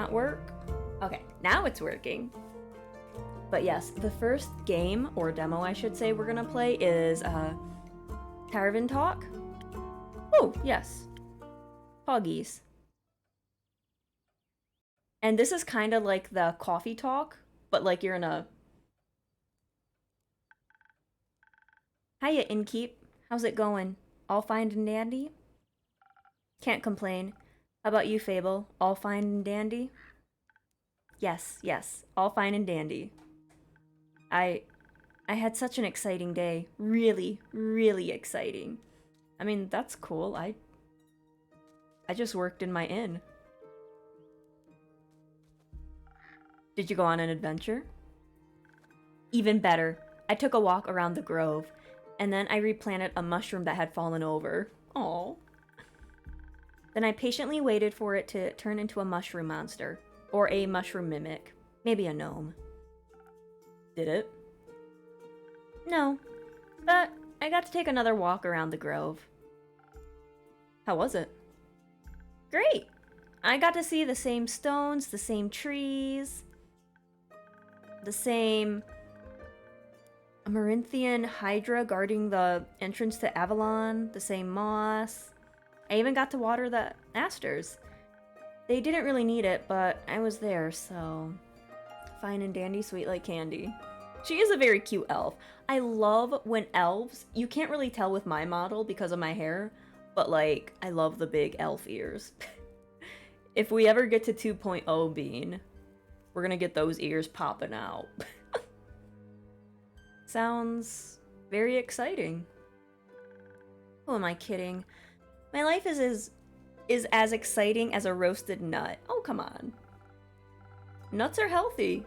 not work? Okay, now it's working. But yes, the first game, or demo I should say, we're gonna play is Tavern Talk. Oh, yes. Poggies. And this is kind of like the coffee talk, but like you're in a... Hiya, Innkeep. How's it going? All fine and dandy? Can't complain. How about you, Fable? All fine and dandy? Yes, yes. All fine and dandy. I had such an exciting day. Really, really exciting. I mean, that's cool. I just worked in my inn. Did you go on an adventure? Even better. I took a walk around the grove, and then I replanted a mushroom that had fallen over. Aww. Then I patiently waited for it to turn into a mushroom monster. Or a mushroom mimic. Maybe a gnome. Did it? No. But I got to take another walk around the grove. How was it? Great! I got to see the same stones, the same trees, the same Amaranthian Hydra guarding the entrance to Avalon, the same moss. I even got to water the asters. They didn't really need it, but I was there, so... Fine and dandy, sweet like candy. She is a very cute elf. I love when elves... You can't really tell with my model because of my hair, but like, I love the big elf ears. If we ever get to 2.0 Bean, we're gonna get those ears popping out. Sounds very exciting. Who am I kidding? My life is as exciting as a roasted nut. Oh, come on. Nuts are healthy.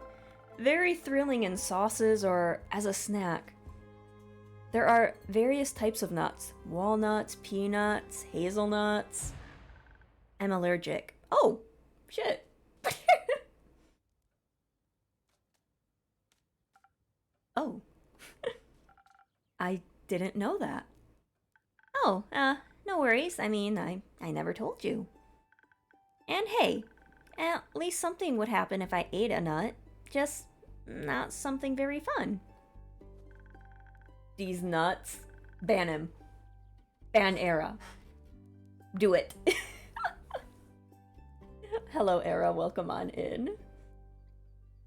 Very thrilling in sauces or as a snack. There are various types of nuts. Walnuts, peanuts, hazelnuts. I'm allergic. Oh, shit. Oh. I didn't know that. Oh, no worries. I mean, I never told you. And hey, at least something would happen if I ate a nut. Just not something very fun. These nuts. Ban him. Ban Era. Do it. Hello, Era. Welcome on in.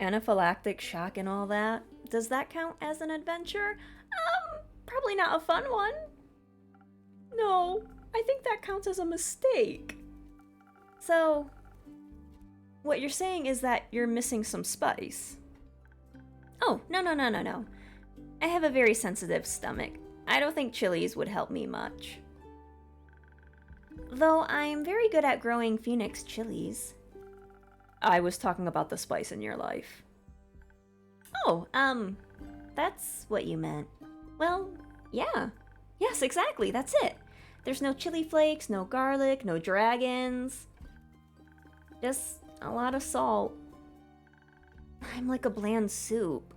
Anaphylactic shock and all that. Does that count as an adventure? Probably not a fun one. No, I think that counts as a mistake. So, what you're saying is that you're missing some spice. Oh, no. I have a very sensitive stomach. I don't think chilies would help me much. Though I'm very good at growing phoenix chilies. I was talking about the spice in your life. Oh, that's what you meant. Well, yeah. Yes, exactly, that's it. There's no chili flakes, no garlic, no dragons. Just a lot of salt. I'm like a bland soup.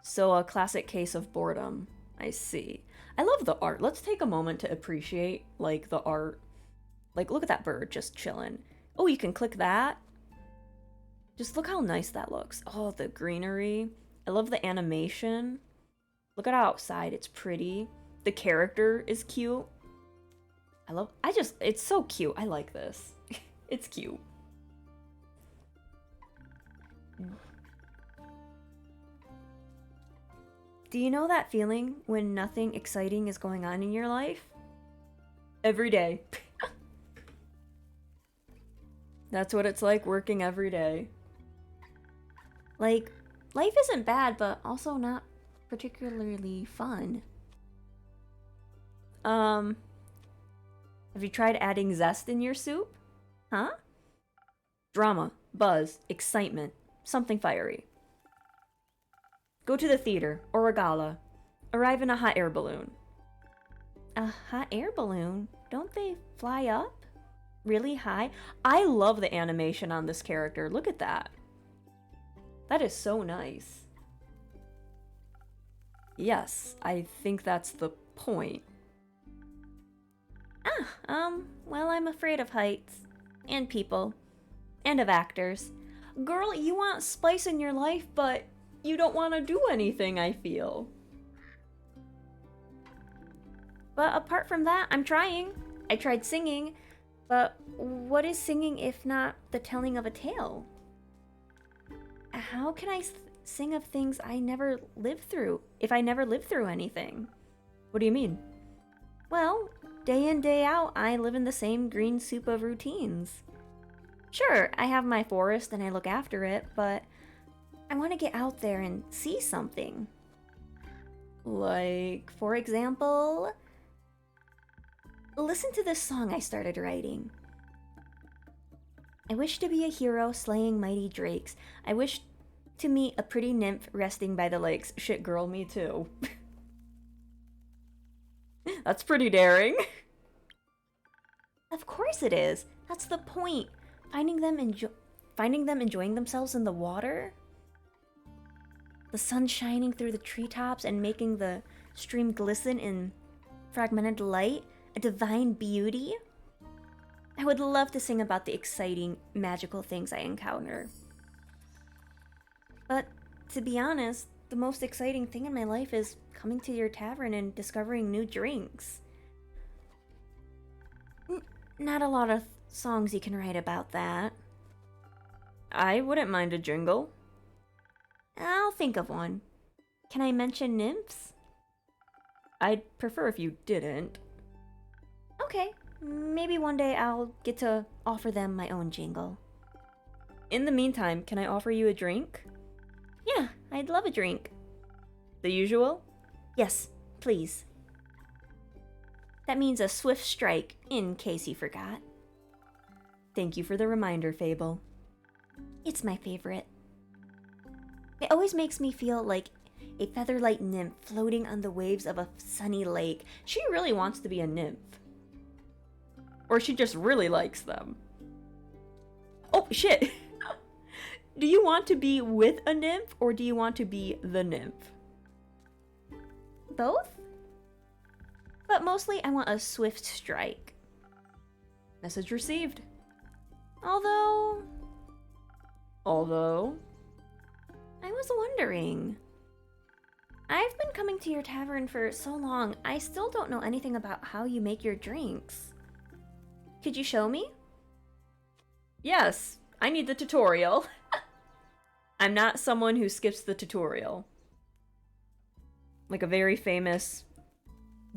So a classic case of boredom. I see. I love the art. Let's take a moment to appreciate, like, the art. Like, look at that bird just chilling. Oh, you can click that. Just look how nice that looks. Oh, the greenery. I love the animation. Look at outside. It's pretty. The character is cute. It's so cute. I like this. It's cute. Do you know that feeling when nothing exciting is going on in your life? Every day. That's what it's like working every day. Like, life isn't bad, but also not particularly fun. Have you tried adding zest in your soup? Huh? Drama, buzz, excitement, something fiery. Go to the theater, or a gala. Arrive in a hot air balloon. A hot air balloon? Don't they fly up? Really high? I love the animation on this character. Look at that. That is so nice. Yes, I think that's the point. Well, I'm afraid of heights. And people. and of actors. Girl, you want spice in your life, but you don't want to do anything, I feel. But apart from that, I'm trying. I tried singing, but what is singing if not the telling of a tale? How can I sing of things I never lived through if I never lived through anything? What do you mean? Well, day in, day out, I live in the same green soup of routines. Sure, I have my forest and I look after it, but I want to get out there and see something. Like, for example, listen to this song I started writing. I wish to be a hero slaying mighty drakes. I wish to meet a pretty nymph resting by the lakes. Shit, girl, me too. That's pretty daring. Of course it is. That's the point. Finding them enjoying themselves in the water. The sun shining through the treetops and making the stream glisten in fragmented light. A divine beauty. I would love to sing about the exciting, magical things I encounter. But to be honest, the most exciting thing in my life is coming to your tavern and discovering new drinks. Not a lot of songs you can write about that. I wouldn't mind a jingle. I'll think of one. Can I mention nymphs? I'd prefer if you didn't. Okay, maybe one day I'll get to offer them my own jingle. In the meantime, can I offer you a drink? Yeah, I'd love a drink. The usual? Yes, please. That means a swift strike, in case you forgot. Thank you for the reminder, Fable. It's my favorite. It always makes me feel like a featherlight nymph floating on the waves of a sunny lake. She really wants to be a nymph. Or she just really likes them. Oh, shit! Do you want to be with a nymph, or do you want to be the nymph? Both? But mostly I want a swift strike. Message received. Although... I was wondering. I've been coming to your tavern for so long, I still don't know anything about how you make your drinks. Could you show me? Yes, I need the tutorial. I'm not someone who skips the tutorial. Like a very famous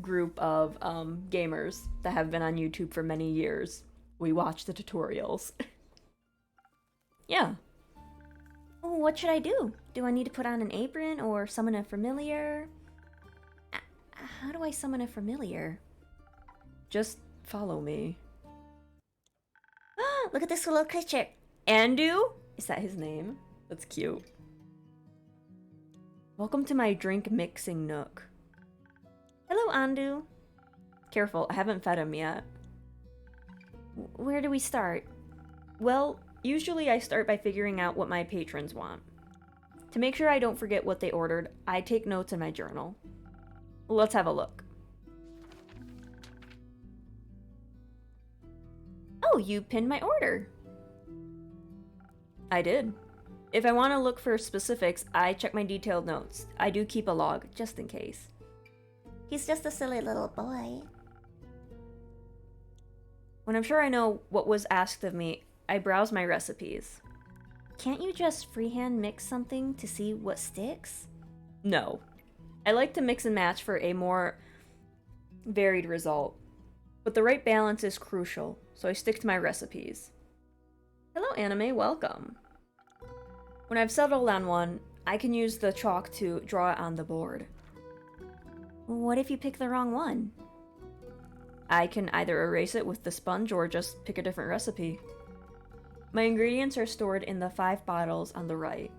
group of gamers that have been on YouTube for many years. We watch the tutorials. Yeah. What should I do? Do I need to put on an apron or summon a familiar? How do I summon a familiar? Just follow me. Look at this little creature. Andu? Is that his name? That's cute. Welcome to my drink mixing nook. Hello, Andu. Careful, I haven't fed him yet. Where do we start? Well, usually I start by figuring out what my patrons want. To make sure I don't forget what they ordered, I take notes in my journal. Let's have a look. Oh, you pinned my order. I did. If I want to look for specifics, I check my detailed notes. I do keep a log, just in case. He's just a silly little boy. When I'm sure I know what was asked of me, I browse my recipes. Can't you just freehand mix something to see what sticks? No. I like to mix and match for a more varied result. But the right balance is crucial, so I stick to my recipes. Hello, anime, welcome. When I've settled on one, I can use the chalk to draw it on the board. What if you pick the wrong one? I can either erase it with the sponge or just pick a different recipe. My ingredients are stored in the 5 bottles on the right.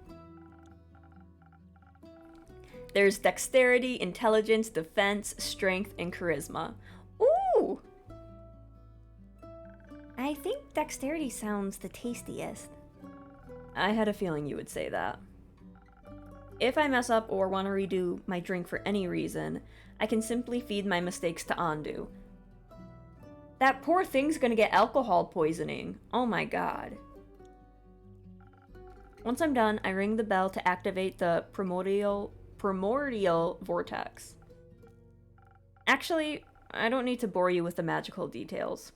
There's dexterity, intelligence, defense, strength, and charisma. Ooh! I think dexterity sounds the tastiest. I had a feeling you would say that. If I mess up or want to redo my drink for any reason, I can simply feed my mistakes to Andu. That poor thing's gonna get alcohol poisoning. Oh my god. Once I'm done, I ring the bell to activate the primordial vortex. Actually, I don't need to bore you with the magical details.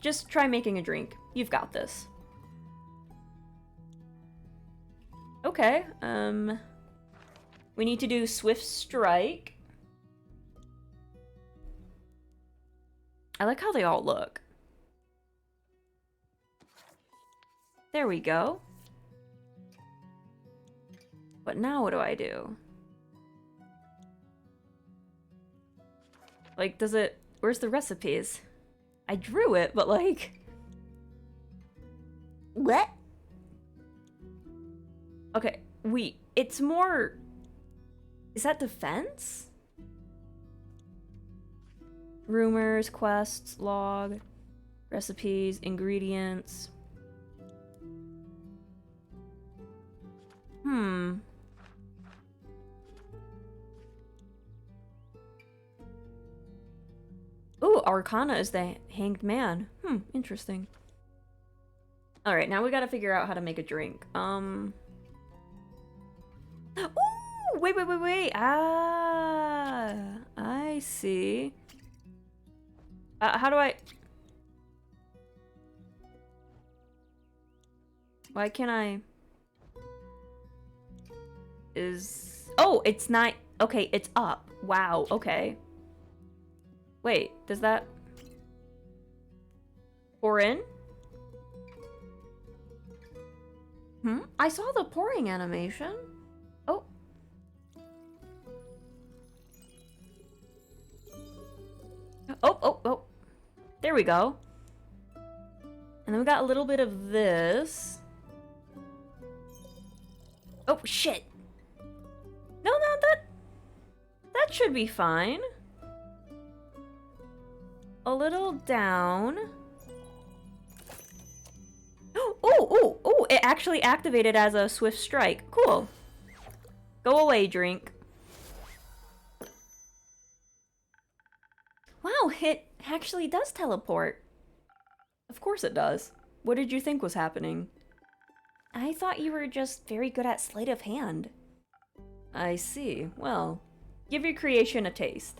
Just try making a drink. You've got this. Okay, we need to do Swift Strike. I like how they all look. There we go. But now what do I do? Like, does it... Where's the recipes? I drew it, but like... What? Okay, wait. It's more... Is that defense? Rumors, quests, log, recipes, ingredients. Ooh, Arcana is the Hanged Man. Interesting. Alright, now we gotta figure out how to make a drink. Ooh, wait. Ah, I see. How do I... Why can't I... Oh, it's not... Okay, it's up. Wow, okay. Wait, does that... Pour in? I saw the pouring animation. Oh. Oh. There we go. And then we got a little bit of this. Oh, shit. No, that should be fine. A little down. Oh, it actually activated as a Swift Strike. Cool. Go away, drink. Wow, it actually does teleport. Of course it does. What did you think was happening? I thought you were just very good at sleight of hand. I see. Well, give your creation a taste.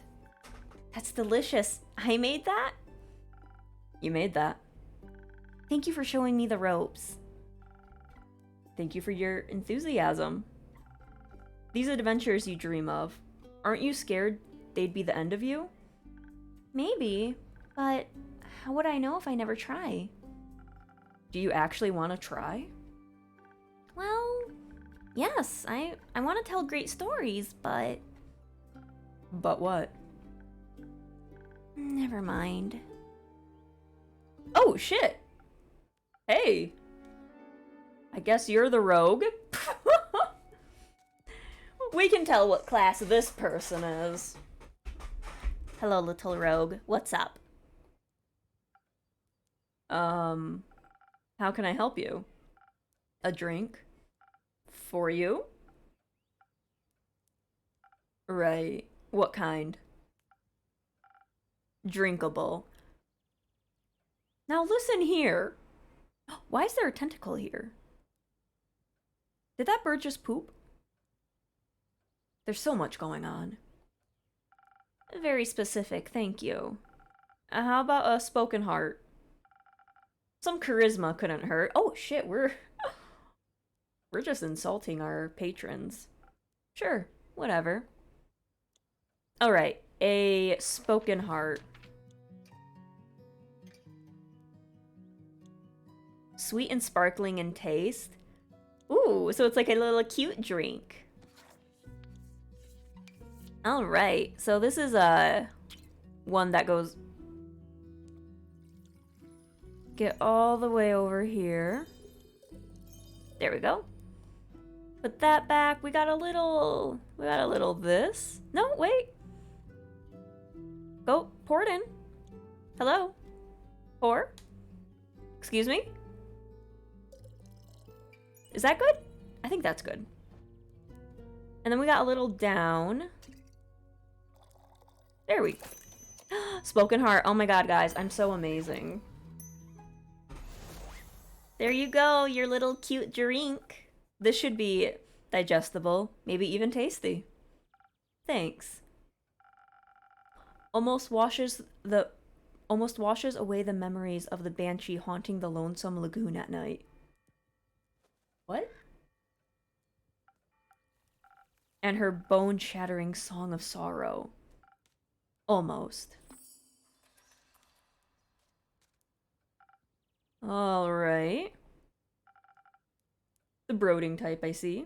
That's delicious. I made that? You made that. Thank you for showing me the ropes. Thank you for your enthusiasm. These adventures you dream of, aren't you scared they'd be the end of you? Maybe, but how would I know if I never try? Do you actually want to try? Well, yes, I want to tell great stories, but... But what? Never mind. Oh, shit! Hey! I guess you're the rogue? We can tell what class this person is. Hello, little rogue. What's up? How can I help you? A drink? For you? Right. What kind? Drinkable. Now listen here. Why is there a tentacle here? Did that bird just poop? There's so much going on. Very specific, thank you. How about a spoken heart? Some charisma couldn't hurt. Oh shit, we're just insulting our patrons. Sure, whatever. Alright, a spoken heart. Sweet and sparkling in taste. Ooh, so it's like a little cute drink. Alright, so this is a one that goes... Get all the way over here. There we go. Put that back. We got a little this. No, wait. Go, pour it in. Hello? Pour? Excuse me? Is that good? I think that's good. And then we got a little down. There we go. Spoken heart. Oh my god, guys. I'm so amazing. There you go, your little cute drink. This should be digestible, maybe even tasty. Thanks. Almost washes the almost washes away the memories of the banshee haunting the lonesome lagoon at night. What? And her bone-shattering song of sorrow. Almost. Alright. The brooding type, I see.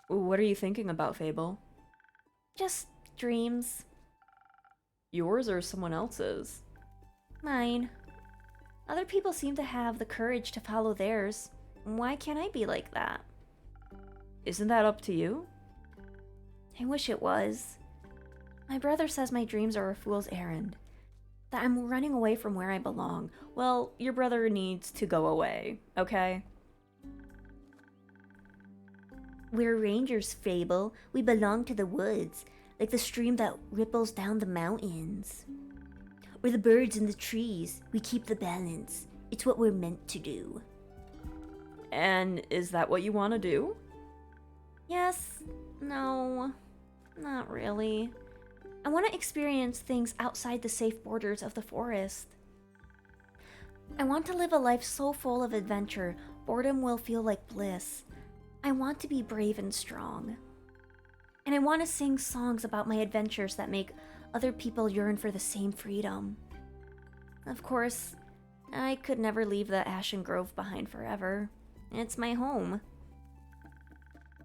What are you thinking about, Fable? Just dreams. Yours or someone else's? Mine. Other people seem to have the courage to follow theirs. Why can't I be like that? Isn't that up to you? I wish it was. My brother says my dreams are a fool's errand. That I'm running away from where I belong. Well, your brother needs to go away, okay? We're rangers, Fable. We belong to the woods, like the stream that ripples down the mountains. We're the birds in the trees. We keep the balance. It's what we're meant to do. And is that what you want to do? Yes. No. Not really. I want to experience things outside the safe borders of the forest. I want to live a life so full of adventure, boredom will feel like bliss. I want to be brave and strong. And I want to sing songs about my adventures that make other people yearn for the same freedom. Of course, I could never leave the Ashen Grove behind forever. It's my home.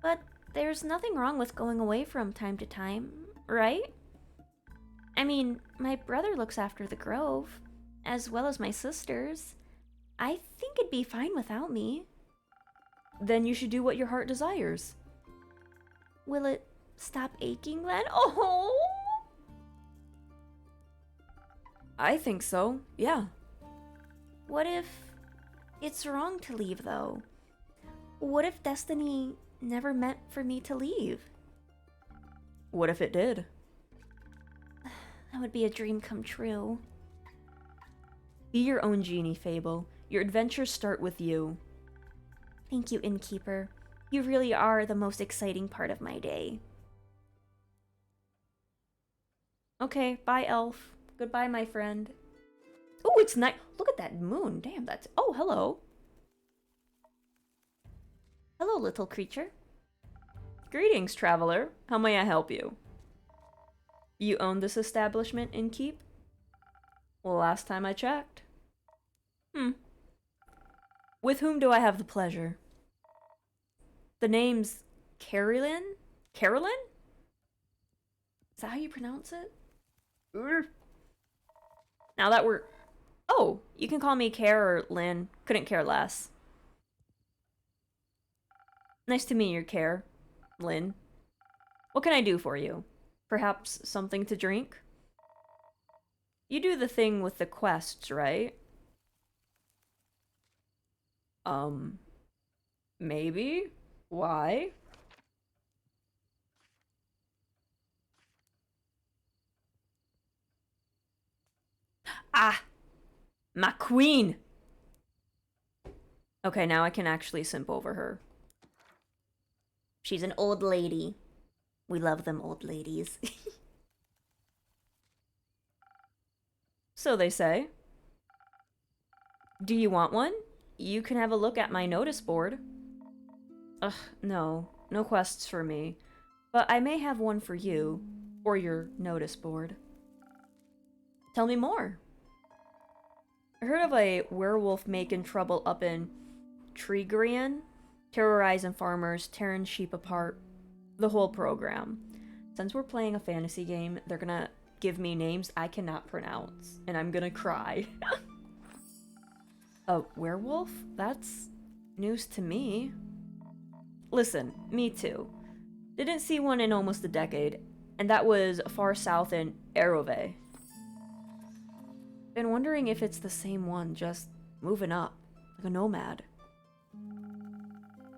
But there's nothing wrong with going away from time to time, right? I mean, my brother looks after the grove, as well as my sisters. I think it'd be fine without me. Then you should do what your heart desires. Will it stop aching then? Oh! I think so, yeah. What if it's wrong to leave, though? What if destiny never meant for me to leave? What if it did? That would be a dream come true. Be your own genie, Fable. Your adventures start with you. Thank you, Innkeeper. You really are the most exciting part of my day. Okay, bye, Elf. Goodbye, my friend. Oh, it's night. Look at that moon. Damn, that's... Oh, hello. Hello, little creature. Greetings, traveler. How may I help you? You own this establishment, Innkeep? Well, last time I checked. With whom do I have the pleasure? The name's Carolyn? Carolyn? Is that how you pronounce it? Now that we're... Oh, you can call me Care or Lynn. Couldn't care less. Nice to meet you, Care. Lynn. What can I do for you? Perhaps something to drink? You do the thing with the quests, right? Maybe? Why? Ah! My queen! Okay, now I can actually simp over her. She's an old lady. We love them old ladies. So they say. Do you want one? You can have a look at my notice board. Ugh, no. No quests for me. But I may have one for you. Or your notice board. Tell me more. I heard of a werewolf making trouble up in Treegrian, terrorizing farmers, tearing sheep apart. The whole program. Since we're playing a fantasy game, they're gonna give me names I cannot pronounce. And I'm gonna cry. A werewolf? That's news to me. Listen, me too. Didn't see one in almost a decade. And that was far south in Arove. Been wondering if it's the same one, just moving up, like a nomad.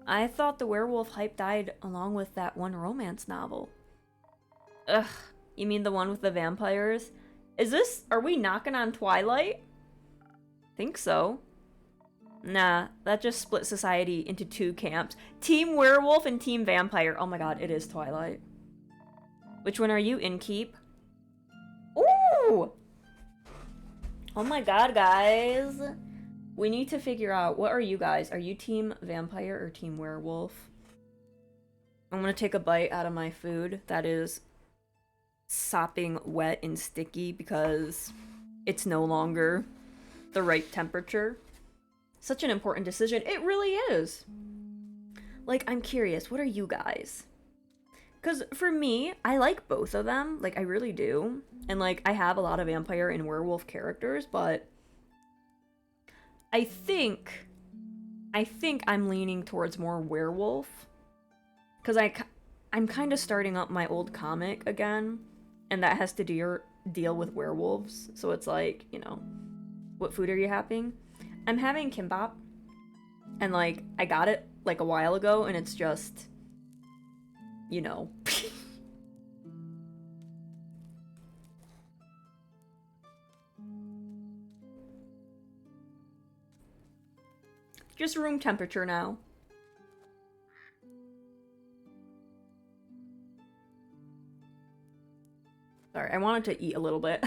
I thought the werewolf hype died along with that one romance novel. Ugh, you mean the one with the vampires? Are we knocking on Twilight? Think so. Nah, that just split society into two camps. Team Werewolf and Team Vampire. Oh my god, it is Twilight. Which one are you, Innkeep? Ooh! Oh my god, guys. We need to figure out, what are you guys? Are you Team Vampire or Team Werewolf? I'm gonna take a bite out of my food that is sopping wet and sticky because it's no longer the right temperature. Such an important decision. It really is. Like, I'm curious, what are you guys? Because for me, I like both of them. Like, I really do. And, like, I have a lot of vampire and werewolf characters, but I think I'm leaning towards more werewolf. Because I'm kind of starting up my old comic again, and that has to deal with werewolves. So it's like, you know, what food are you having? I'm having kimbap, and like I got it like a while ago, and it's just, you know. Just room temperature now. Sorry, I wanted to eat a little bit.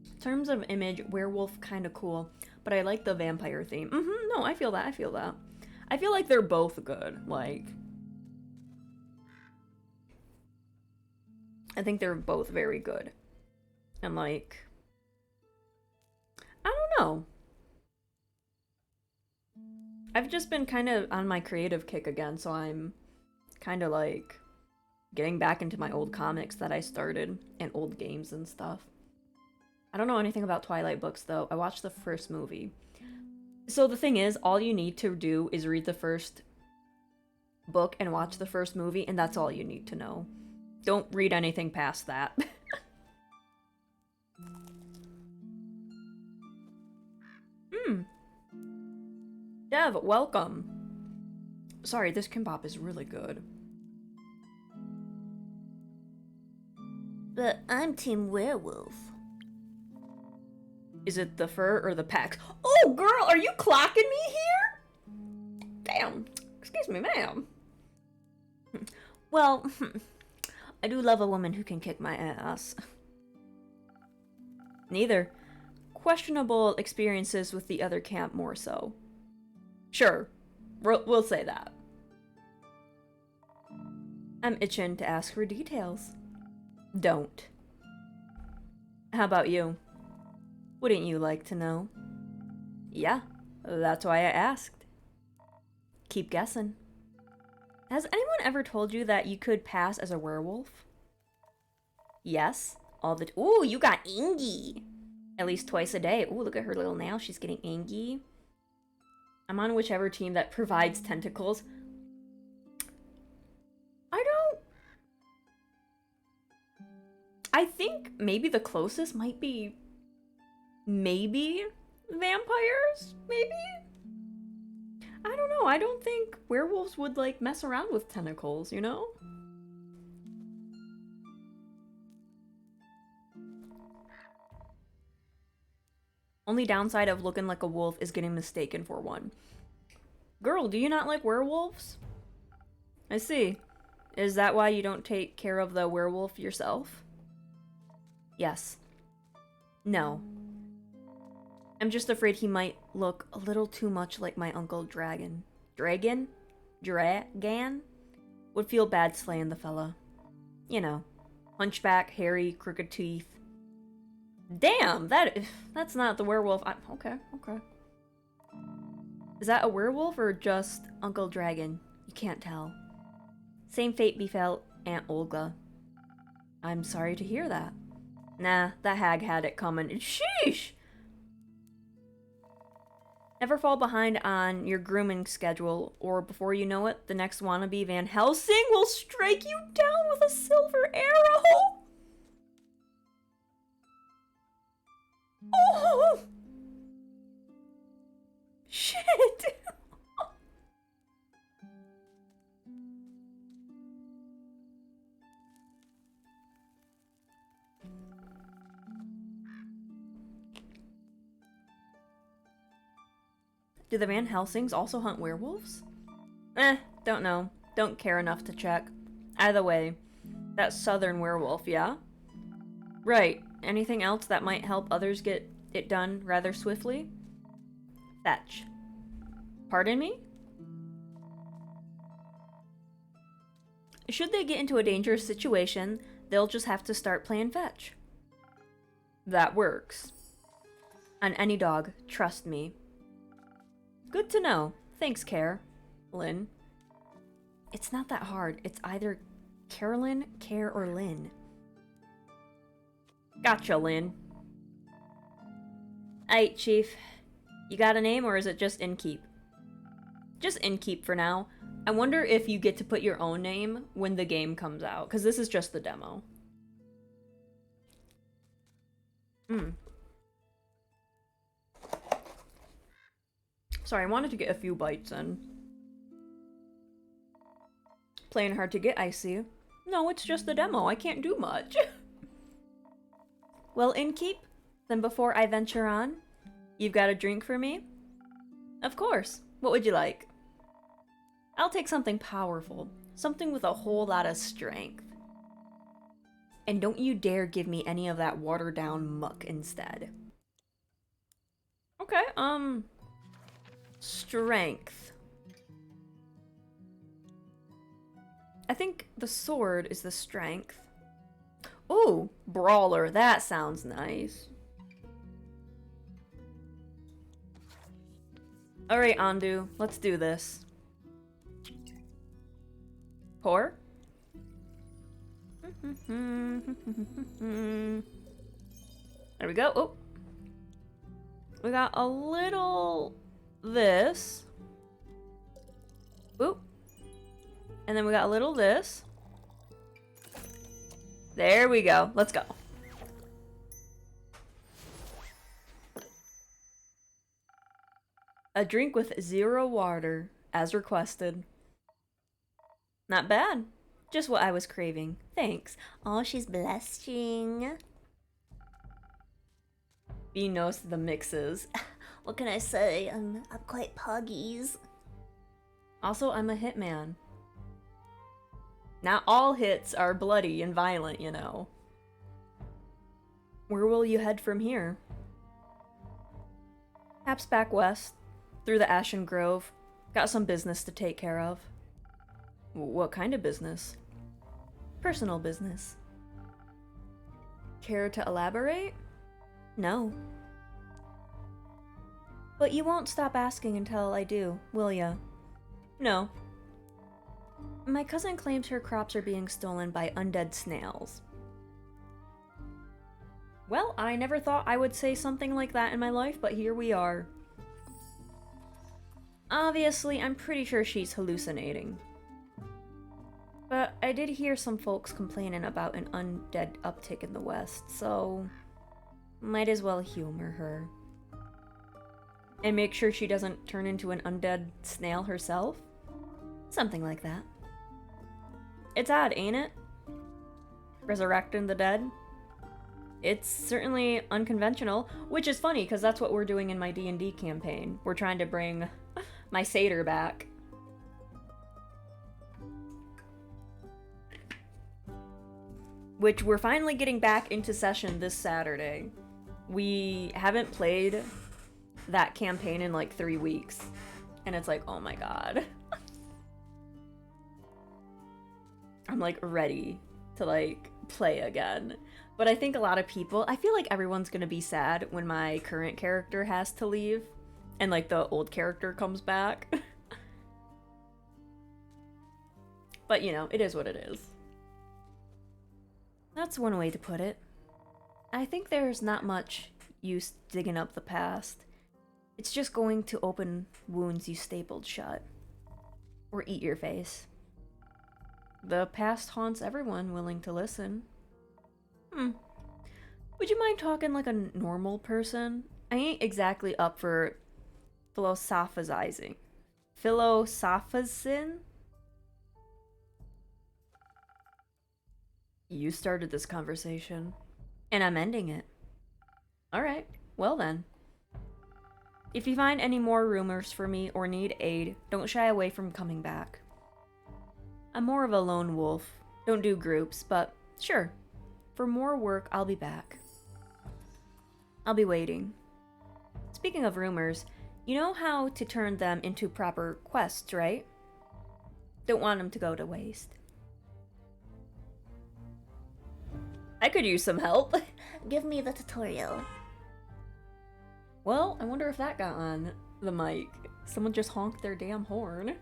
In terms of image, werewolf kind of cool, but I like the vampire theme. No, I feel that. I feel like they're both good. Like, I think they're both very good. And like, I don't know. I've just been kind of on my creative kick again, so I'm kind of like getting back into my old comics that I started and old games and stuff. I don't know anything about Twilight books, though. I watched the first movie. So the thing is, all you need to do is read the first book and watch the first movie, and that's all you need to know. Don't read anything past that. Dev, welcome. Sorry, this kimbap is really good. But I'm Team Werewolf. Is it the fur or the packs? Oh, girl, are you clocking me here? Damn. Excuse me, ma'am. Well, I do love a woman who can kick my ass. Neither. Questionable experiences with the other camp more so. Sure, we'll say that. I'm itching to ask for details. Don't. How about you? Wouldn't you like to know? Yeah, that's why I asked. Keep guessing. Has anyone ever told you that you could pass as a werewolf? Yes, all the— Ooh, you got Ingy! At least twice a day. Ooh, look at her little nail. She's getting Ingy. I'm on whichever team that provides tentacles. I think maybe the closest might be maybe vampires, maybe? I don't know. I don't think werewolves would like mess around with tentacles, you know? Only downside of looking like a wolf is getting mistaken for one. Girl, do you not like werewolves? I see. Is that why you don't take care of the werewolf yourself? Yes. No. I'm just afraid he might look a little too much like my Uncle Dragon. Dragon? Dragan? Would feel bad slaying the fella. You know. Hunchback, hairy, crooked teeth. Damn, that's not the werewolf. Okay. Is that a werewolf or just Uncle Dragon? You can't tell. Same fate befell Aunt Olga. I'm sorry to hear that. Nah, that hag had it coming. Sheesh! Never fall behind on your grooming schedule, or before you know it, the next wannabe Van Helsing will strike you down with a silver arrow! Oh! Shit! Do the Van Helsings also hunt werewolves? Don't know. Don't care enough to check. Either way, that southern werewolf, yeah? Right. Anything else that might help others get it done rather swiftly? Fetch. Pardon me? Should they get into a dangerous situation, they'll just have to start playing fetch. That works. On any dog, trust me. Good to know. Thanks, Care. Lynn. It's not that hard. It's either Carolyn, Care, or Lynn. Gotcha, Lynn. Aight, Chief. You got a name, or is it just Innkeep? Just Innkeep for now. I wonder if you get to put your own name when the game comes out, because this is just the demo. Sorry, I wanted to get a few bites in. Playing hard to get, I see. No, it's just the demo. I can't do much. Well, Innkeep, then before I venture on, you've got a drink for me? Of course. What would you like? I'll take something powerful. Something with a whole lot of strength. And don't you dare give me any of that watered down muck instead. Okay, strength. I think the sword is the strength. Ooh, brawler, that sounds nice. Alright, Andu, let's do this. Pour? There we go. Oh. We got a little this. Oop. And then we got a little this. There we go. Let's go. A drink with 0 water, as requested. Not bad. Just what I was craving. Thanks. Oh, she's blushing. Bee knows the mixes. What can I say? I'm quite puggies. Also, I'm a hitman. Not all hits are bloody and violent, you know. Where will you head from here? Perhaps back west, through the Ashen Grove. Got some business to take care of. What kind of business? Personal business. Care to elaborate? No. But you won't stop asking until I do, will ya? No. My cousin claims her crops are being stolen by undead snails. Well, I never thought I would say something like that in my life, but here we are. Obviously, I'm pretty sure she's hallucinating. But I did hear some folks complaining about an undead uptick in the west, so might as well humor her. And make sure she doesn't turn into an undead snail herself? Something like that. It's odd, ain't it? Resurrecting the dead? It's certainly unconventional, which is funny, because that's what we're doing in my D&D campaign. We're trying to bring my satyr back. Which we're finally getting back into session this Saturday. We haven't played that campaign in like 3 weeks. And it's like, oh my god. I'm like ready to like play again. But I think a lot of people, I feel like everyone's gonna be sad when my current character has to leave and like the old character comes back. But you know, it is what it is. That's one way to put it. I think there's not much use digging up the past. It's just going to open wounds you stapled shut. Or eat your face. The past haunts everyone willing to listen. Would you mind talking like a normal person? I ain't exactly up for philosophizing. Philosophizing? You started this conversation. And I'm ending it. Alright, well then. If you find any more rumors for me or need aid, don't shy away from coming back. I'm more of a lone wolf. Don't do groups, but sure. For more work, I'll be back. I'll be waiting. Speaking of rumors, you know how to turn them into proper quests, right? Don't want them to go to waste. I could use some help. Give me the tutorial. Well, I wonder if that got on the mic. Someone just honked their damn horn.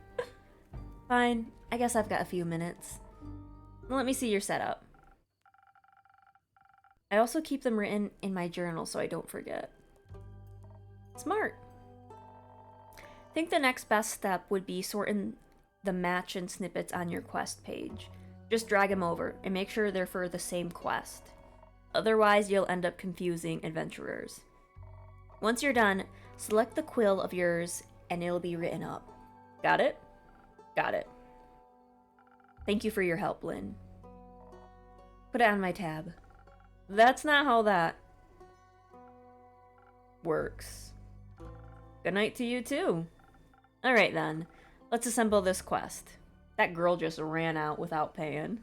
Fine, I guess I've got a few minutes. Let me see your setup. I also keep them written in my journal so I don't forget. Smart. Think the next best step would be sorting the match and snippets on your quest page. Just drag them over and make sure they're for the same quest. Otherwise, you'll end up confusing adventurers. Once you're done, select the quill of yours and it'll be written up. Got it? Got it. Thank you for your help, Lynn. Put it on my tab. That's not how that works. Good night to you too. Alright then, let's assemble this quest. That girl just ran out without paying.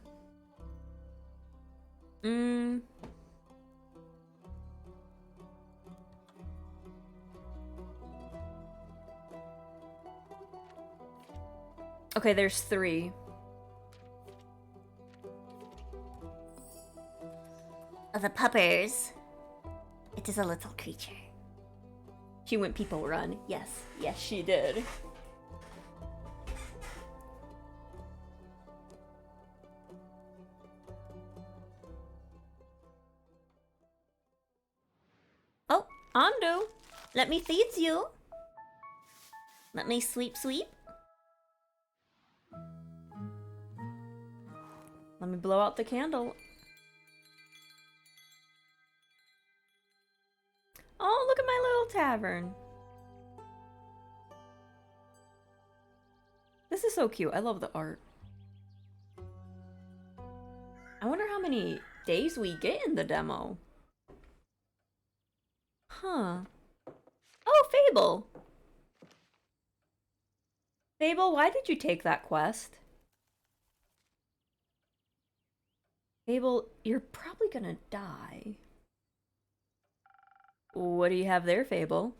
Okay, there's 3. The puppers. It is a little creature. She went people run. Yes, yes she did. Oh, Andu, let me feed you. Let me sweep. Let me blow out the candle. Oh, look at my little tavern. This is so cute. I love the art. I wonder how many days we get in the demo. Huh. Oh, Fable. Fable, why did you take that quest? Fable, you're probably gonna die. What do you have there, Fable?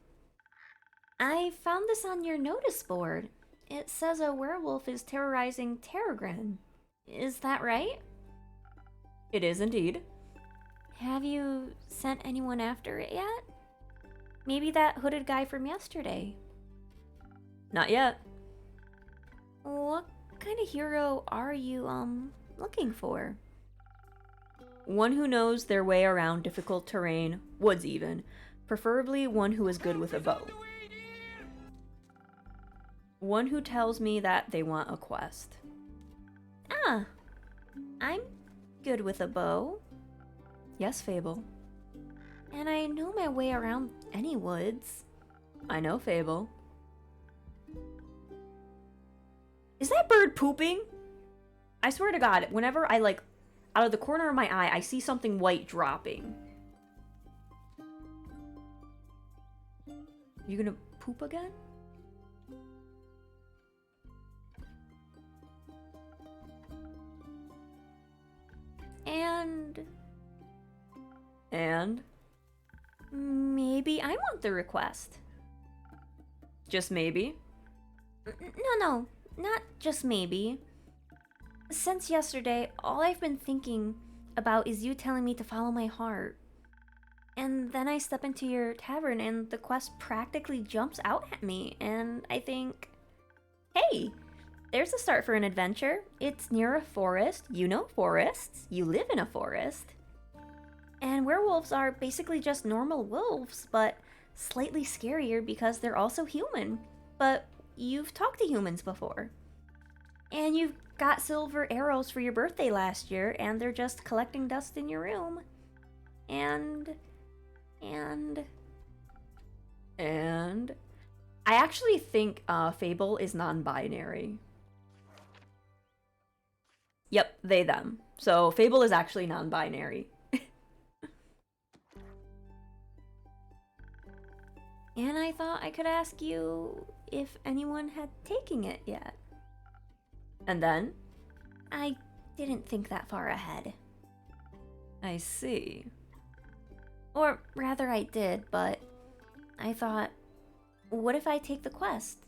I found this on your notice board. It says a werewolf is terrorizing Tavern. Is that right? It is indeed. Have you sent anyone after it yet? Maybe that hooded guy from yesterday. Not yet. What kind of hero are you, looking for? One who knows their way around difficult terrain, woods even. Preferably one who is good with a bow. One who tells me that they want a quest. Ah, I'm good with a bow. Yes, Fable. And I know my way around any woods. I know, Fable. Is that bird pooping? I swear to God, whenever I, out of the corner of my eye, I see something white dropping. You gonna poop again? And? Maybe I want the request. Just maybe? No, not just maybe. Since yesterday, all I've been thinking about is you telling me to follow my heart. And then I step into your tavern and the quest practically jumps out at me, and I think, hey, there's a start for an adventure. It's near a forest. You know forests. You live in a forest. And werewolves are basically just normal wolves, but slightly scarier because they're also human. But you've talked to humans before. And you've got silver arrows for your birthday last year, and they're just collecting dust in your room. And I actually think Fable is non-binary. Yep, they, them. So Fable is actually non-binary. And I thought I could ask you if anyone had taken it yet. And then? I didn't think that far ahead. I see. Or rather, I did, but I thought, what if I take the quest?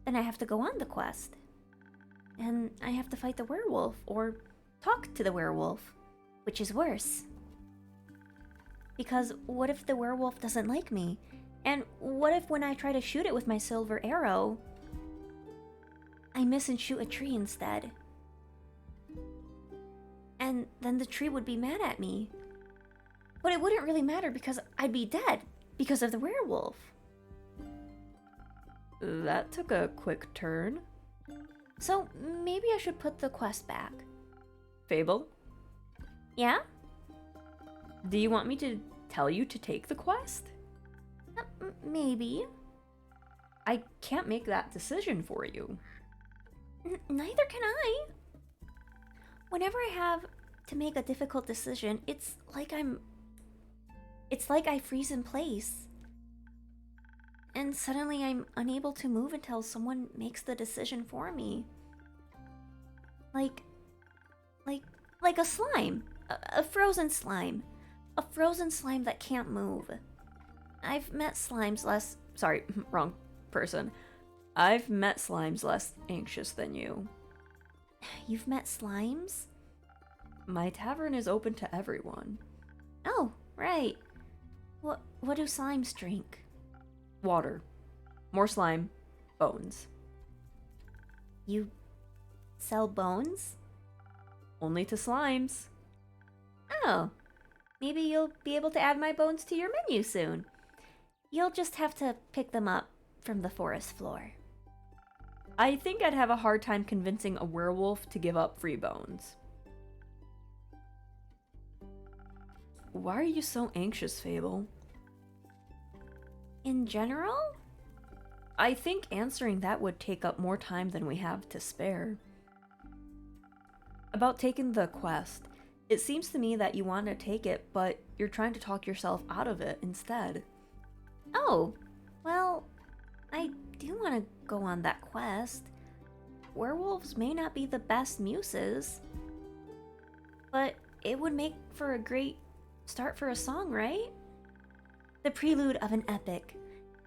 Then I have to go on the quest. And I have to fight the werewolf, or talk to the werewolf, which is worse. Because what if the werewolf doesn't like me? And what if when I try to shoot it with my silver arrow, I miss and shoot a tree instead? And then the tree would be mad at me. But it wouldn't really matter because I'd be dead because of the werewolf. That took a quick turn. So maybe I should put the quest back. Fable? Yeah? Do you want me to tell you to take the quest? Maybe. I can't make that decision for you. Neither can I. Whenever I have to make a difficult decision, it's like I freeze in place. And suddenly I'm unable to move until someone makes the decision for me. Like a slime. A frozen slime. A frozen slime that can't move. I've met slimes less... Sorry, wrong person. I've met slimes less anxious than you. You've met slimes? My tavern is open to everyone. Oh, right. What do slimes drink? Water. More slime. Bones. You sell bones? Only to slimes. Oh, maybe you'll be able to add my bones to your menu soon. You'll just have to pick them up from the forest floor. I think I'd have a hard time convincing a werewolf to give up free bones. Why are you so anxious, Fable? In general? I think answering that would take up more time than we have to spare. About taking the quest, it seems to me that you want to take it, but you're trying to talk yourself out of it instead. Oh, well, I do want to go on that quest. Werewolves may not be the best muses, but it would make for a great start for a song, right? The prelude of an epic.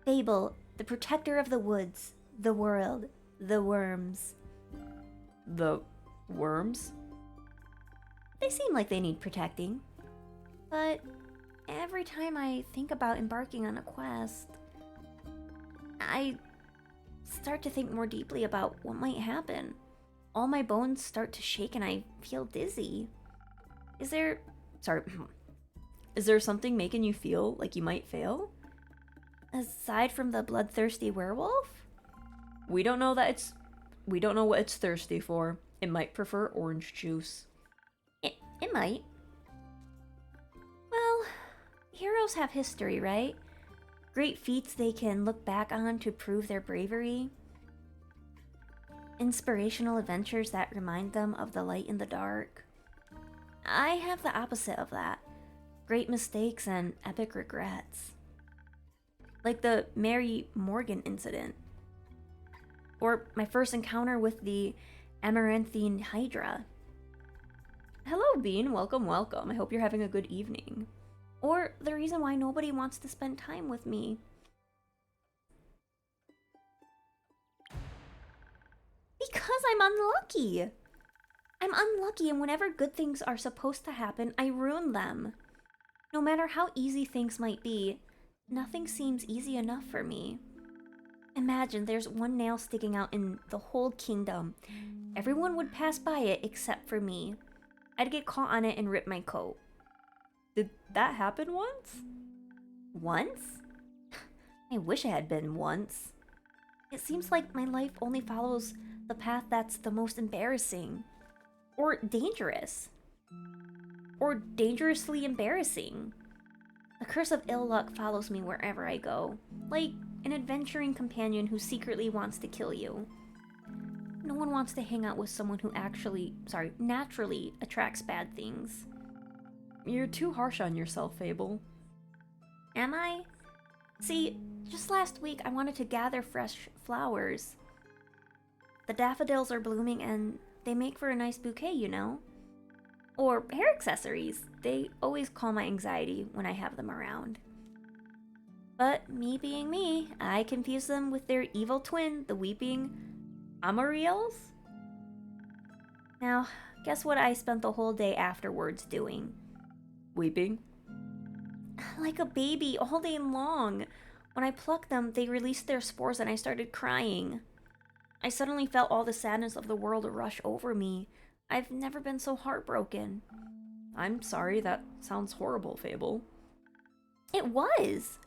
Fable, the protector of the woods, the world, the worms. The worms? They seem like they need protecting. But every time I think about embarking on a quest, I start to think more deeply about what might happen. All my bones start to shake and I feel dizzy. Is there something making you feel like you might fail? Aside from the bloodthirsty werewolf? We don't know what it's thirsty for. It might prefer orange juice. It might. Well, heroes have history, right? Great feats they can look back on to prove their bravery. Inspirational adventures that remind them of the light in the dark. I have the opposite of that. Great mistakes and epic regrets. Like the Mary Morgan incident. Or my first encounter with the Amaranthine Hydra. Hello, Bean. Welcome, welcome. I hope you're having a good evening. Or the reason why nobody wants to spend time with me. Because I'm unlucky. I'm unlucky, and whenever good things are supposed to happen, I ruin them. No matter how easy things might be, nothing seems easy enough for me. Imagine there's one nail sticking out in the whole kingdom. Everyone would pass by it except for me. I'd get caught on it and rip my coat. Did that happen once? Once? I wish it had been once. It seems like my life only follows the path that's the most embarrassing. Or dangerous. Or dangerously embarrassing. The curse of ill luck follows me wherever I go. Like an adventuring companion who secretly wants to kill you. No one wants to hang out with someone who naturally attracts bad things. You're too harsh on yourself, Fable. Am I? See, just last week I wanted to gather fresh flowers. The daffodils are blooming and they make for a nice bouquet, you know? Or hair accessories. They always calm my anxiety when I have them around. But me being me, I confuse them with their evil twin, the weeping Amariels? Now, guess what I spent the whole day afterwards doing? Weeping? Like a baby all day long. When I plucked them, they released their spores and I started crying. I suddenly felt all the sadness of the world rush over me. I've never been so heartbroken. I'm sorry, that sounds horrible, Fable. It was!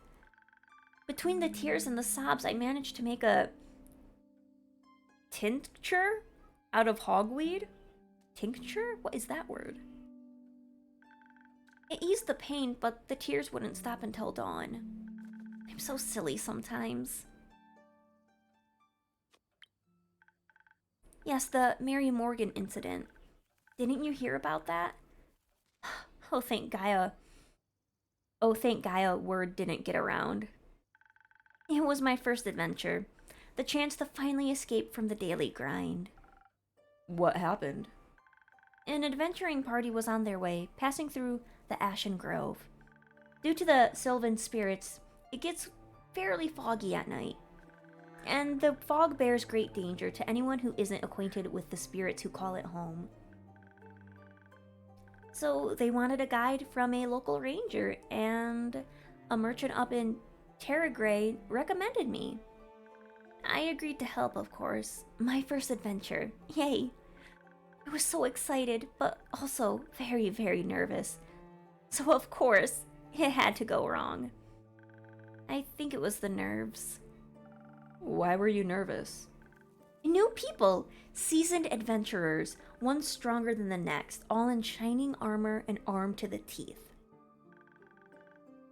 Between the tears and the sobs, I managed to make a tincture out of hogweed? Tincture? What is that word? It eased the pain, but the tears wouldn't stop until dawn. I'm so silly sometimes. Yes, the Mary Morgan incident. Didn't you hear about that? Oh, thank Gaia. Oh, thank Gaia word didn't get around. It was my first adventure. The chance to finally escape from the daily grind. What happened? An adventuring party was on their way, passing through the Ashen Grove. Due to the Sylvan spirits, it gets fairly foggy at night. And the fog bears great danger to anyone who isn't acquainted with the spirits who call it home. So they wanted a guide from a local ranger, and a merchant up in Terragray recommended me. I agreed to help, of course. My first adventure. Yay! I was so excited, but also very, very nervous. So of course, it had to go wrong. I think it was the nerves. Why were you nervous? New people, seasoned adventurers, one stronger than the next, all in shining armor and armed to the teeth.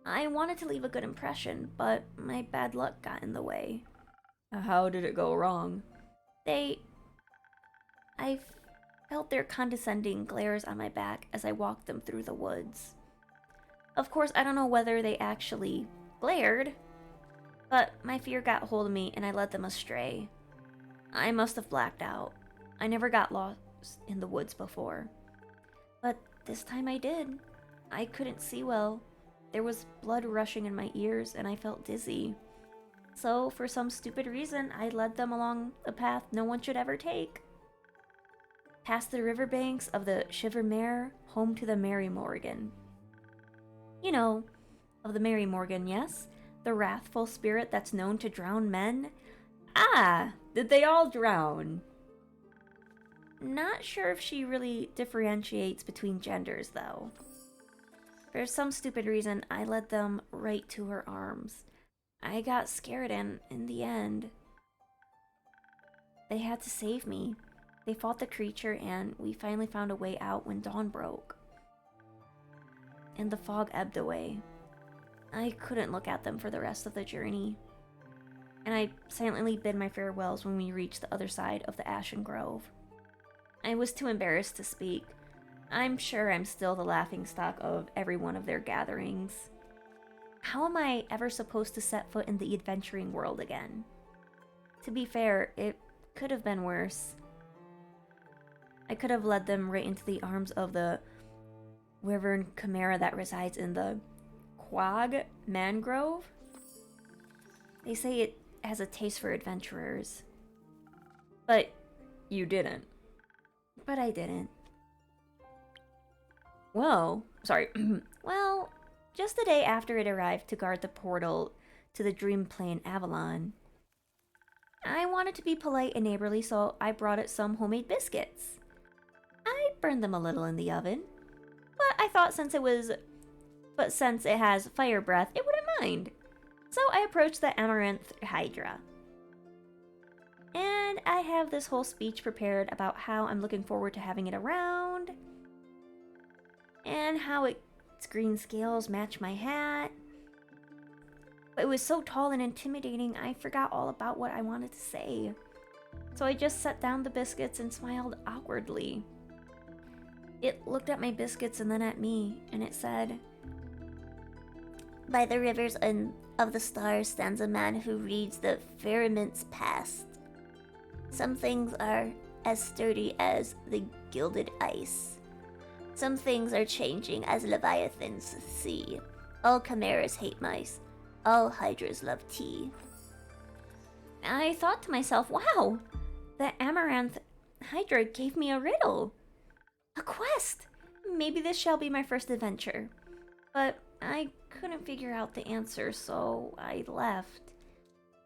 I wanted to leave a good impression, but my bad luck got in the way. How did it go wrong? I felt their condescending glares on my back as I walked them through the woods. Of course, I don't know whether they actually glared, but my fear got hold of me and I led them astray. I must have blacked out. I never got lost in the woods before. But this time I did. I couldn't see well. There was blood rushing in my ears and I felt dizzy. So, for some stupid reason, I led them along a path no one should ever take. Past the riverbanks of the Shivermere, home to the Mary Morgan. You know, of the Mary Morgan, yes? The wrathful spirit that's known to drown men? Ah! Did they all drown? Not sure if she really differentiates between genders, though. For some stupid reason, I led them right to her arms. I got scared and, in the end, they had to save me. They fought the creature and we finally found a way out when dawn broke. And the fog ebbed away. I couldn't look at them for the rest of the journey. And I silently bid my farewells when we reached the other side of the Ashen Grove. I was too embarrassed to speak. I'm sure I'm still the laughingstock of every one of their gatherings. How am I ever supposed to set foot in the adventuring world again? To be fair, it could have been worse. I could have led them right into the arms of the wyvern chimera that resides in the Quag Mangrove. They say it has a taste for adventurers. But you didn't. But I didn't. Well, sorry. Well, just the day after it arrived to guard the portal to the Dream Plane Avalon, I wanted to be polite and neighborly, so I brought it some homemade biscuits. I burned them a little in the oven, but I thought since it has fire breath, it wouldn't mind. So I approached the Amaranth Hydra. And I have this whole speech prepared about how I'm looking forward to having it around, and how its green scales match my hat. But it was so tall and intimidating, I forgot all about what I wanted to say. So I just set down the biscuits and smiled awkwardly. It looked at my biscuits and then at me, and it said, By the rivers and of the stars stands a man who reads the firmament's past. Some things are as sturdy as the gilded ice. Some things are changing as leviathans sea. All chimeras hate mice. All hydras love tea. I thought to myself, wow, the amaranth hydra gave me a riddle. A quest! Maybe this shall be my first adventure. But I couldn't figure out the answer, so I left.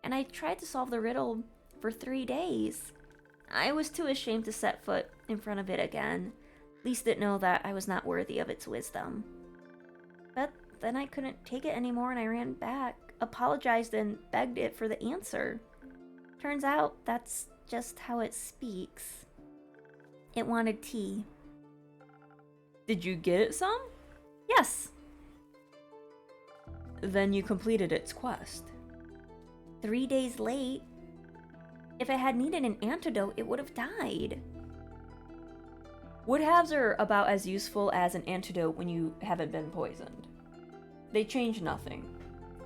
And I tried to solve the riddle for 3 days. I was too ashamed to set foot in front of it again, lest it know that I was not worthy of its wisdom. But then I couldn't take it anymore and I ran back, apologized, and begged it for the answer. Turns out that's just how it speaks. It wanted tea. Did you get it some? Yes. Then you completed its quest. 3 days late. If it had needed an antidote, it would have died. Wood halves are about as useful as an antidote when you haven't been poisoned. They change nothing.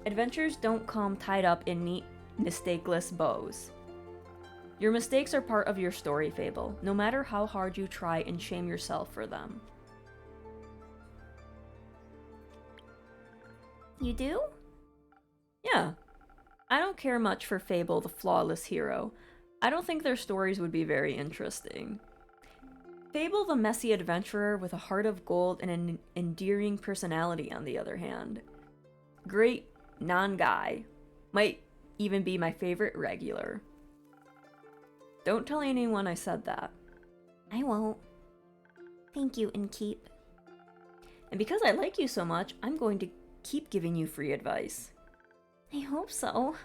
Adventures don't come tied up in neat, mistakeless bows. Your mistakes are part of your story, Fable, no matter how hard you try and shame yourself for them. You do? Yeah. I don't care much for Fable, the flawless hero. I don't think their stories would be very interesting. Fable, the messy adventurer with a heart of gold and an endearing personality, on the other hand. Great non-guy. Might even be my favorite regular. Don't tell anyone I said that. I won't. Thank you, Innkeep. And because I like you so much, I'm going to keep giving you free advice. I hope so.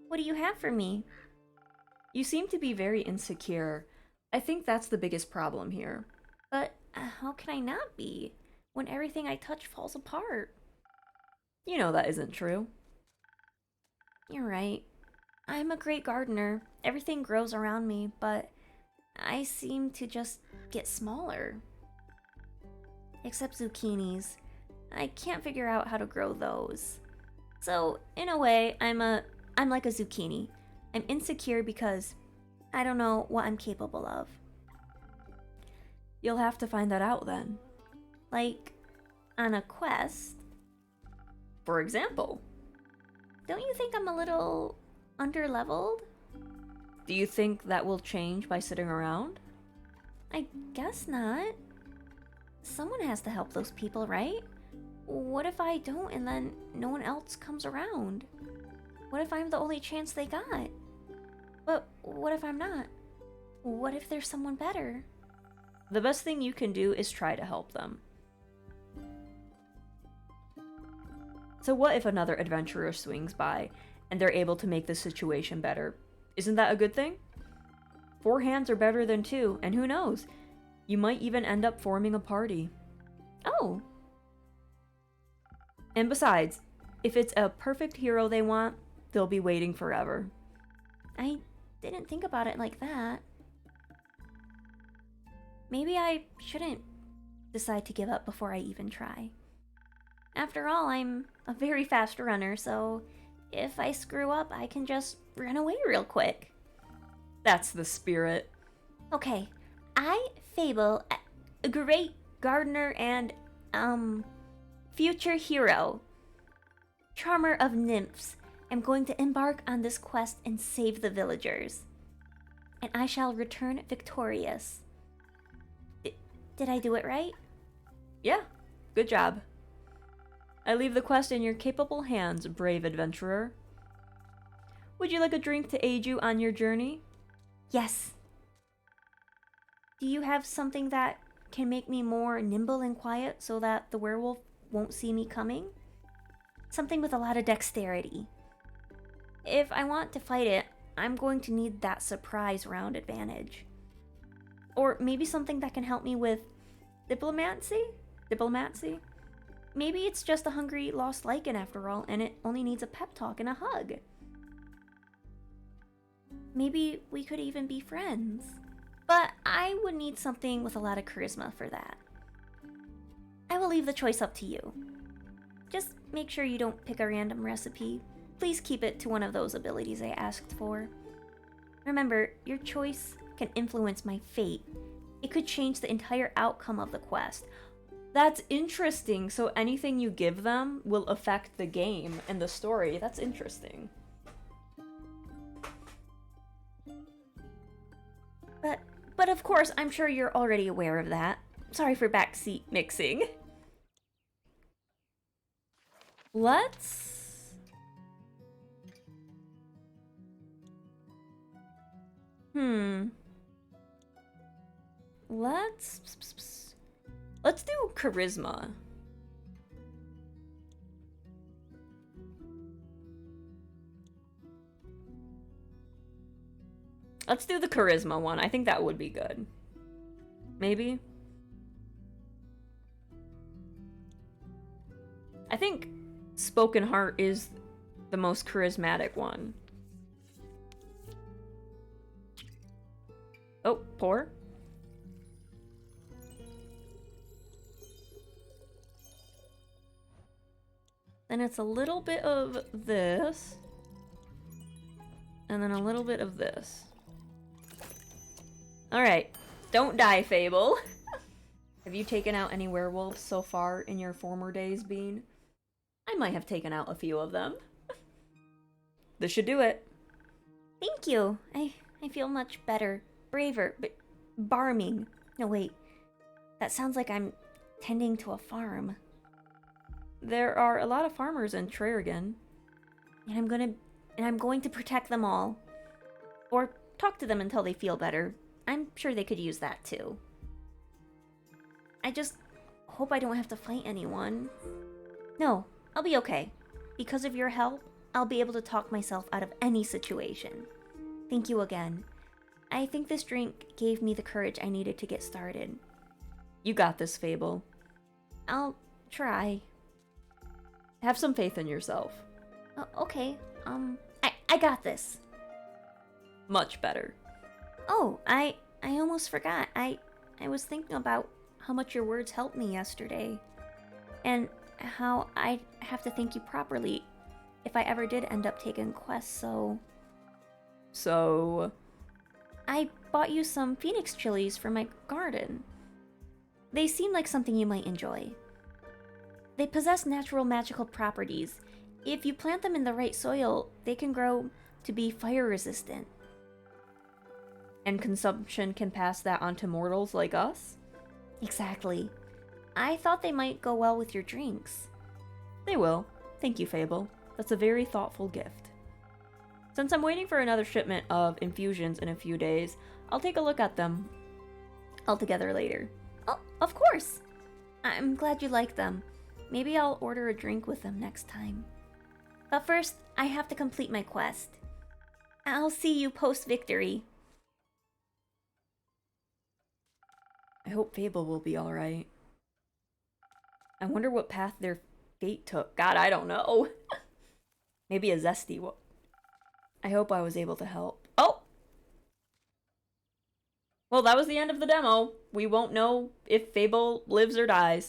What do you have for me? You seem to be very insecure. I think that's the biggest problem here. But how can I not be when everything I touch falls apart? You know that isn't true. You're right. I'm a great gardener. Everything grows around me, but I seem to just get smaller. Except zucchinis. I can't figure out how to grow those. So, in a way, I'm like a zucchini. I'm insecure because I don't know what I'm capable of. You'll have to find that out then. Like, on a quest. For example. Don't you think I'm a little underleveled? Do you think that will change by sitting around? I guess not. Someone has to help those people, right? What if I don't and then no one else comes around? What if I'm the only chance they got? But what if I'm not? What if there's someone better? The best thing you can do is try to help them. So what if another adventurer swings by and they're able to make the situation better? Isn't that a good thing? 4 hands are better than 2, and who knows? You might even end up forming a party. Oh. And besides, if it's a perfect hero they want, they'll be waiting forever. I didn't think about it like that. Maybe I shouldn't decide to give up before I even try. After all, I'm a very fast runner, so if I screw up, I can just run away real quick. That's the spirit. Okay, I, Fable, a great gardener and, future hero, charmer of nymphs, am going to embark on this quest and save the villagers. And I shall return victorious. Did I do it right? Yeah, good job. I leave the quest in your capable hands, brave adventurer. Would you like a drink to aid you on your journey? Yes. Do you have something that can make me more nimble and quiet so that the werewolf won't see me coming? Something with a lot of dexterity. If I want to fight it, I'm going to need that surprise round advantage. Or maybe something that can help me with diplomacy? Maybe it's just a hungry lost lichen after all, and it only needs a pep talk and a hug. Maybe we could even be friends. But I would need something with a lot of charisma for that. I will leave the choice up to you. Just make sure you don't pick a random recipe. Please keep it to one of those abilities I asked for. Remember, your choice can influence my fate. It could change the entire outcome of the quest. That's interesting. So anything you give them will affect the game and the story. That's interesting. But of course, I'm sure you're already aware of that. Sorry for backseat mixing. Let's... Let's do charisma. Let's do the charisma one. I think that would be good. Maybe? I think Spoken Heart is the most charismatic one. Oh, pour? Then it's a little bit of this. And then a little bit of this. Alright. Don't die, Fable. Have you taken out any werewolves so far in your former days, Bean? I might have taken out a few of them. This should do it. Thank you. I feel much better. Braver. But barming. No, wait. That sounds like I'm tending to a farm. There are a lot of farmers in Trarigan. And I'm going to protect them all. Or talk to them until they feel better. I'm sure they could use that too. I just hope I don't have to fight anyone. No, I'll be okay. Because of your help, I'll be able to talk myself out of any situation. Thank you again. I think this drink gave me the courage I needed to get started. You got this, Fable. I'll try. Have some faith in yourself. Okay, I got this. Much better. Oh, I almost forgot. I was thinking about how much your words helped me yesterday. And how I'd have to thank you properly if I ever did end up taking quests, So... I bought you some phoenix chilies from my garden. They seem like something you might enjoy. They possess natural magical properties. If you plant them in the right soil, they can grow to be fire resistant. And consumption can pass that on to mortals like us? Exactly. I thought they might go well with your drinks. They will. Thank you, Fable. That's a very thoughtful gift. Since I'm waiting for another shipment of infusions in a few days, I'll take a look at them altogether later. Oh, of course! I'm glad you like them. Maybe I'll order a drink with them next time. But first, I have to complete my quest. I'll see you post-victory. I hope Fable will be alright. I wonder what path their fate took. God, I don't know. Maybe a zesty one. I hope I was able to help. Oh! Well, that was the end of the demo. We won't know if Fable lives or dies.